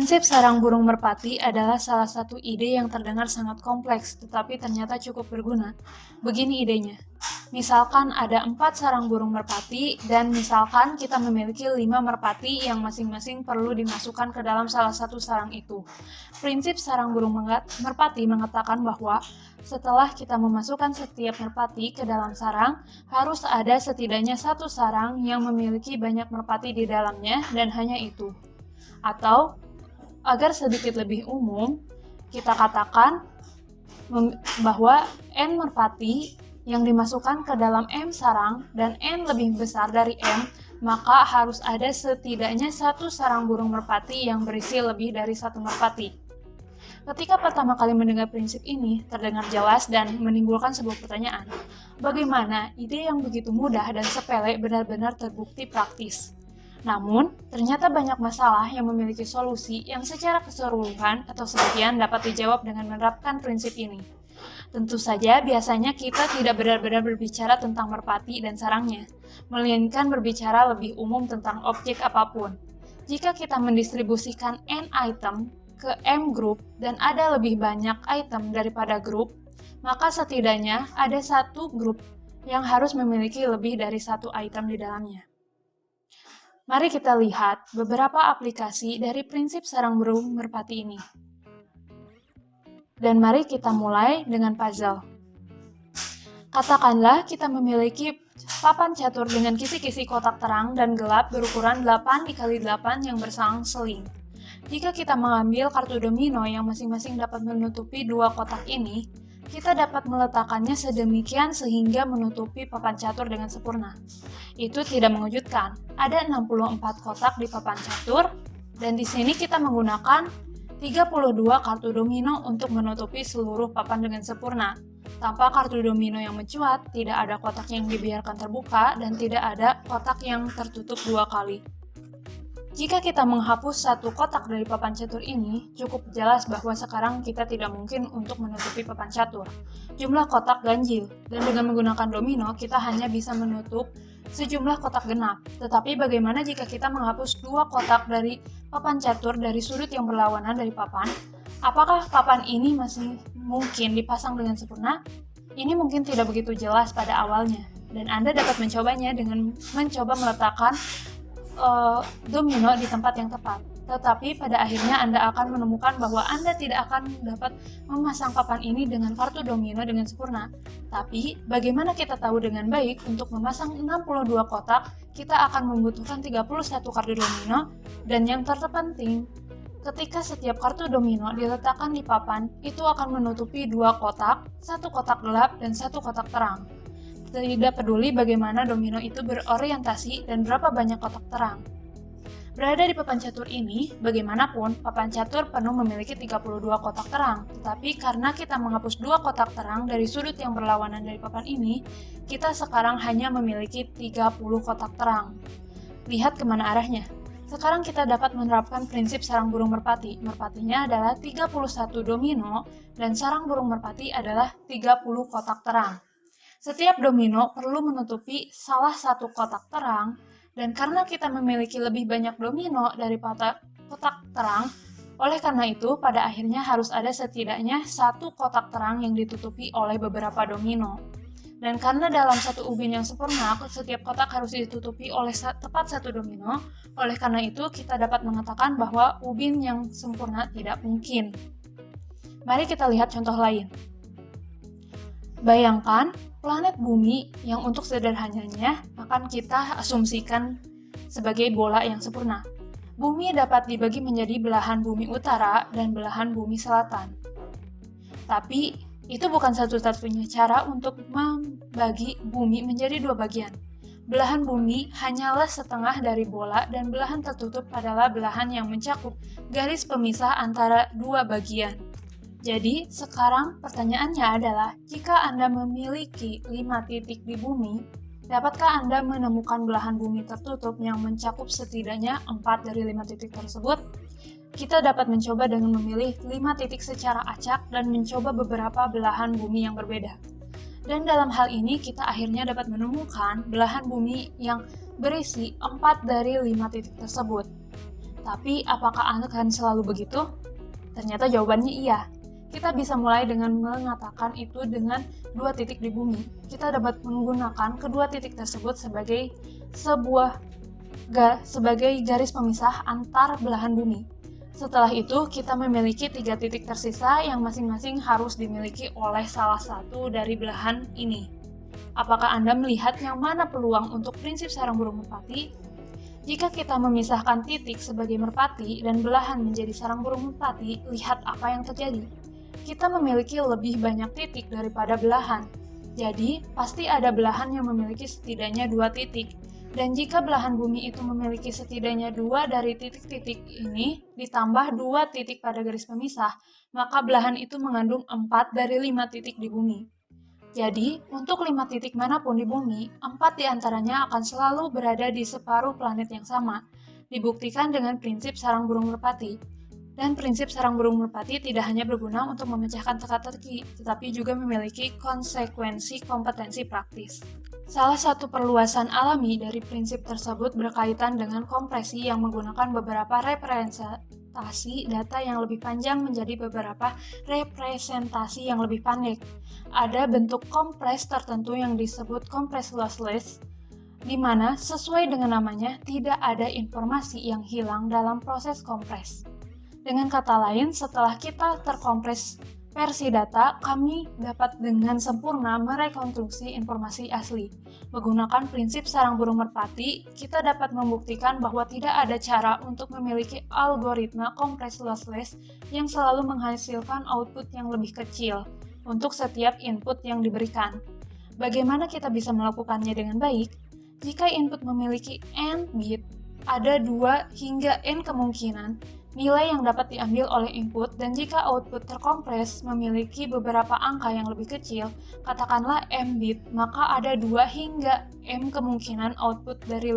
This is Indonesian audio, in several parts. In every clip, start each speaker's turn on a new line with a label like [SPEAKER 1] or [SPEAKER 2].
[SPEAKER 1] Prinsip sarang burung merpati adalah salah satu ide yang terdengar sangat kompleks, tetapi ternyata cukup berguna. Begini idenya. Misalkan ada 4 sarang burung merpati, dan misalkan kita memiliki 5 merpati yang masing-masing perlu dimasukkan ke dalam salah satu sarang itu. Prinsip sarang burung merpati mengatakan bahwa setelah kita memasukkan setiap merpati ke dalam sarang, harus ada setidaknya satu sarang yang memiliki banyak merpati di dalamnya, dan hanya itu. Atau agar sedikit lebih umum, kita katakan bahwa N merpati yang dimasukkan ke dalam M sarang dan N lebih besar dari M, maka harus ada setidaknya satu sarang burung merpati yang berisi lebih dari satu merpati. Ketika pertama kali mendengar prinsip ini, terdengar jelas dan menimbulkan sebuah pertanyaan. Bagaimana ide yang begitu mudah dan sepele benar-benar terbukti praktis? Namun, ternyata banyak masalah yang memiliki solusi yang secara keseluruhan atau sebagian dapat dijawab dengan menerapkan prinsip ini. Tentu saja, biasanya kita tidak benar-benar berbicara tentang merpati dan sarangnya, melainkan berbicara lebih umum tentang objek apapun. Jika kita mendistribusikan N item ke M group dan ada lebih banyak item daripada grup, maka setidaknya ada satu grup yang harus memiliki lebih dari satu item di dalamnya. Mari kita lihat beberapa aplikasi dari prinsip sarang burung merpati ini. Dan mari kita mulai dengan puzzle. Katakanlah kita memiliki papan catur dengan kisi-kisi kotak terang dan gelap berukuran 8 x 8 yang berselang-seling. Jika kita mengambil kartu domino yang masing-masing dapat menutupi dua kotak ini, kita dapat meletakkannya sedemikian sehingga menutupi papan catur dengan sempurna. Itu tidak mengejutkan. Ada 64 kotak di papan catur, dan di sini kita menggunakan 32 kartu domino untuk menutupi seluruh papan dengan sempurna. Tanpa kartu domino yang mencuat, tidak ada kotak yang dibiarkan terbuka dan tidak ada kotak yang tertutup dua kali. Jika kita menghapus satu kotak dari papan catur ini, cukup jelas bahwa sekarang kita tidak mungkin untuk menutupi papan catur. Jumlah kotak ganjil, dan dengan menggunakan domino, kita hanya bisa menutup sejumlah kotak genap. Tetapi bagaimana jika kita menghapus dua kotak dari papan catur dari sudut yang berlawanan dari papan? Apakah papan ini masih mungkin dipasang dengan sempurna? Ini mungkin tidak begitu jelas pada awalnya, dan Anda dapat mencobanya dengan mencoba meletakkan domino di tempat yang tepat. Tetapi pada akhirnya Anda akan menemukan bahwa Anda tidak akan dapat memasang papan ini dengan kartu domino dengan sempurna. Tapi, bagaimana kita tahu dengan baik untuk memasang 62 kotak, kita akan membutuhkan 31 kartu domino, dan yang terpenting, ketika setiap kartu domino diletakkan di papan, itu akan menutupi dua kotak, satu kotak gelap dan satu kotak terang. Tidak peduli bagaimana domino itu berorientasi dan berapa banyak kotak terang. Berada di papan catur ini, bagaimanapun, papan catur penuh memiliki 32 kotak terang. Tetapi karena kita menghapus dua kotak terang dari sudut yang berlawanan dari papan ini, kita sekarang hanya memiliki 30 kotak terang. Lihat kemana arahnya. Sekarang kita dapat menerapkan prinsip sarang burung merpati. Merpatinya adalah 31 domino, dan sarang burung merpati adalah 30 kotak terang. Setiap domino perlu menutupi salah satu kotak terang, dan karena kita memiliki lebih banyak domino dari kotak terang, oleh karena itu pada akhirnya harus ada setidaknya satu kotak terang yang ditutupi oleh beberapa domino. Dan karena dalam satu ubin yang sempurna, setiap kotak harus ditutupi oleh tepat satu domino, oleh karena itu kita dapat mengatakan bahwa ubin yang sempurna tidak mungkin. Mari kita lihat contoh lain. Bayangkan planet bumi yang untuk sederhananya akan kita asumsikan sebagai bola yang sempurna. Bumi dapat dibagi menjadi belahan bumi utara dan belahan bumi selatan. Tapi itu bukan satu-satunya cara untuk membagi bumi menjadi dua bagian. Belahan bumi hanyalah setengah dari bola dan belahan tertutup adalah belahan yang mencakup garis pemisah antara dua bagian. Jadi, sekarang pertanyaannya adalah, jika Anda memiliki 5 titik di bumi, dapatkah Anda menemukan belahan bumi tertutup yang mencakup setidaknya 4 dari 5 titik tersebut? Kita dapat mencoba dengan memilih 5 titik secara acak dan mencoba beberapa belahan bumi yang berbeda. Dan dalam hal ini, kita akhirnya dapat menemukan belahan bumi yang berisi 4 dari 5 titik tersebut. Tapi apakah akan selalu begitu? Ternyata jawabannya iya. Kita bisa mulai dengan mengatakan itu dengan 2 titik di bumi. Kita dapat menggunakan kedua titik tersebut sebagai garis pemisah antar belahan bumi. Setelah itu, kita memiliki 3 titik tersisa yang masing-masing harus dimiliki oleh salah satu dari belahan ini. Apakah Anda melihat yang mana peluang untuk prinsip sarang burung merpati? Jika kita memisahkan titik sebagai merpati dan belahan menjadi sarang burung merpati, lihat apa yang terjadi. Kita memiliki lebih banyak titik daripada belahan. Jadi, pasti ada belahan yang memiliki setidaknya 2 titik. Dan jika belahan bumi itu memiliki setidaknya 2 dari titik-titik ini, ditambah 2 titik pada garis pemisah, maka belahan itu mengandung 4 dari 5 titik di bumi. Jadi, untuk 5 titik manapun di bumi, 4 diantaranya akan selalu berada di separuh planet yang sama, dibuktikan dengan prinsip sarang burung merpati. Dan prinsip sarang burung merpati tidak hanya berguna untuk memecahkan teka-teki, tetapi juga memiliki konsekuensi kompetensi praktis. Salah satu perluasan alami dari prinsip tersebut berkaitan dengan kompresi yang menggunakan beberapa representasi data yang lebih panjang menjadi beberapa representasi yang lebih pendek. Ada bentuk kompres tertentu yang disebut kompres lossless, di mana sesuai dengan namanya tidak ada informasi yang hilang dalam proses kompres. Dengan kata lain, setelah kita terkompres versi data, kami dapat dengan sempurna merekonstruksi informasi asli. Menggunakan prinsip sarang burung merpati, kita dapat membuktikan bahwa tidak ada cara untuk memiliki algoritma kompres lossless yang selalu menghasilkan output yang lebih kecil untuk setiap input yang diberikan. Bagaimana kita bisa melakukannya dengan baik? Jika input memiliki n bit, ada 2 hingga n kemungkinan nilai yang dapat diambil oleh input, dan jika output terkompres memiliki beberapa angka yang lebih kecil, katakanlah m bit, maka ada 2 hingga m kemungkinan output dari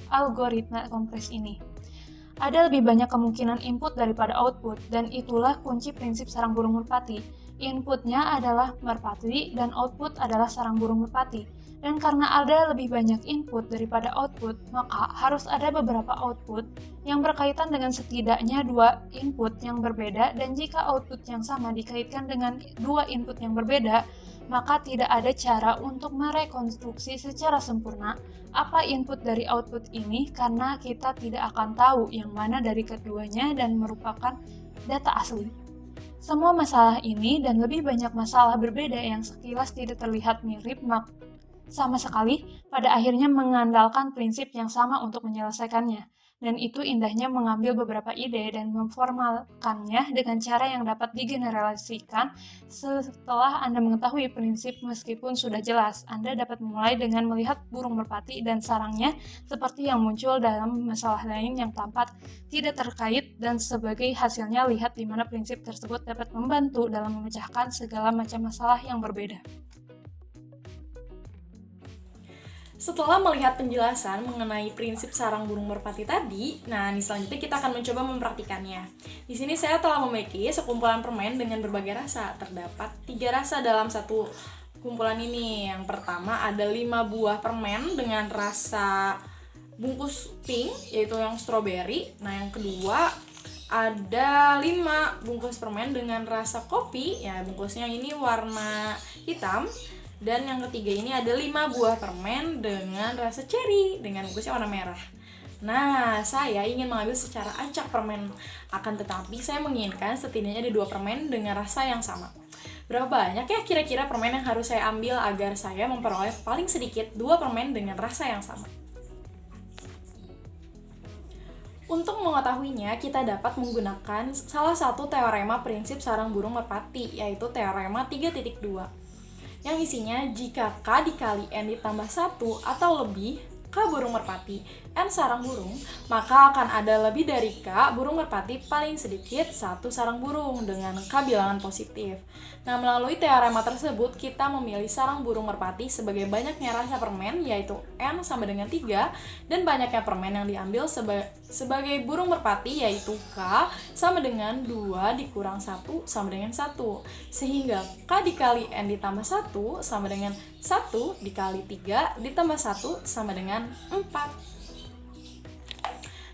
[SPEAKER 1] algoritma kompres ini. Ada lebih banyak kemungkinan input daripada output, dan itulah kunci prinsip sarang burung merpati. Inputnya adalah merpati dan output adalah sarang burung merpati. Dan karena ada lebih banyak input daripada output, maka harus ada beberapa output yang berkaitan dengan setidaknya 2 input yang berbeda, dan jika output yang sama dikaitkan dengan 2 input yang berbeda, maka tidak ada cara untuk merekonstruksi secara sempurna apa input dari output ini karena kita tidak akan tahu yang mana dari keduanya dan merupakan data asli. Semua masalah ini dan lebih banyak masalah berbeda yang sekilas tidak terlihat mirip sama sekali, pada akhirnya mengandalkan prinsip yang sama untuk menyelesaikannya. Dan itu indahnya mengambil beberapa ide dan memformalkannya dengan cara yang dapat digeneralisasikan. Setelah Anda mengetahui prinsip meskipun sudah jelas, Anda dapat memulai dengan melihat burung merpati dan sarangnya seperti yang muncul dalam masalah lain yang tampak tidak terkait, dan sebagai hasilnya lihat di mana prinsip tersebut dapat membantu dalam memecahkan segala macam masalah yang berbeda.
[SPEAKER 2] Setelah melihat penjelasan mengenai prinsip sarang burung merpati tadi, selanjutnya kita akan mencoba mempraktikannya. Di sini saya telah memiliki sekumpulan permen dengan berbagai rasa. Terdapat 3 rasa dalam satu kumpulan ini. Yang pertama ada 5 buah permen dengan rasa bungkus pink, yaitu yang strawberry. Yang kedua ada 5 bungkus permen dengan rasa kopi, ya bungkusnya ini warna hitam. Dan yang ketiga ini ada 5 buah permen dengan rasa cherry dengan bungkusnya warna merah. Saya ingin mengambil secara acak permen, akan tetapi saya menginginkan setidaknya ada 2 permen dengan rasa yang sama. Berapa banyak ya kira-kira permen yang harus saya ambil agar saya memperoleh paling sedikit 2 permen dengan rasa yang sama? Untuk mengetahuinya, kita dapat menggunakan salah satu teorema prinsip sarang burung merpati, yaitu teorema 3.2. Yang isinya jika K dikali N ditambah 1 atau lebih K burung merpati, N sarang burung, maka akan ada lebih dari K burung merpati paling sedikit 1 sarang burung dengan K bilangan positif. Melalui teorema tersebut, kita memilih sarang burung merpati sebagai banyaknya rasa permen, yaitu N sama dengan 3, dan banyaknya permen yang diambil sebagai burung merpati, yaitu K sama dengan 2 dikurang 1 sama dengan 1. Sehingga K dikali N ditambah 1 sama dengan 1 dikali 3 ditambah 1 sama dengan 4.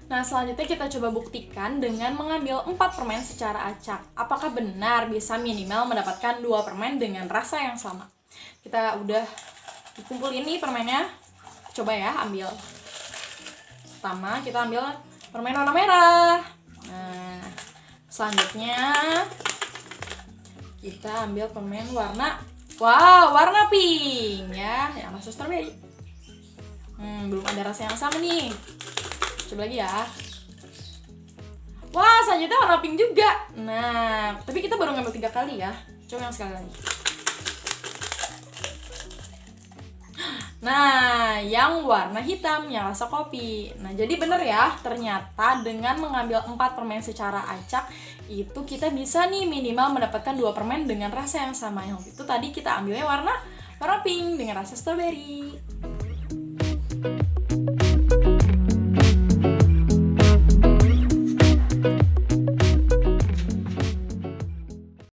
[SPEAKER 2] Nah, selanjutnya kita coba buktikan dengan mengambil 4 permen secara acak. Apakah benar bisa minimal mendapatkan 2 permen dengan rasa yang sama? Kita udah kumpul ini permennya. Coba ya, ambil. Pertama, kita ambil permen warna merah. Nah, selanjutnya kita ambil permen warna pink ya, yang rasa strawberry. Belum ada rasa yang sama nih. Coba lagi ya. Wah, selanjutnya warna pink juga. Nah, tapi kita baru ngambil 3 kali ya. Coba yang sekali lagi. Nah, yang warna hitam, yang rasa kopi. Nah, jadi bener ya, ternyata dengan mengambil 4 permen secara acak, itu kita bisa nih minimal mendapatkan 2 permen dengan rasa yang sama. Yang itu tadi kita ambilnya warna pink dengan rasa strawberry.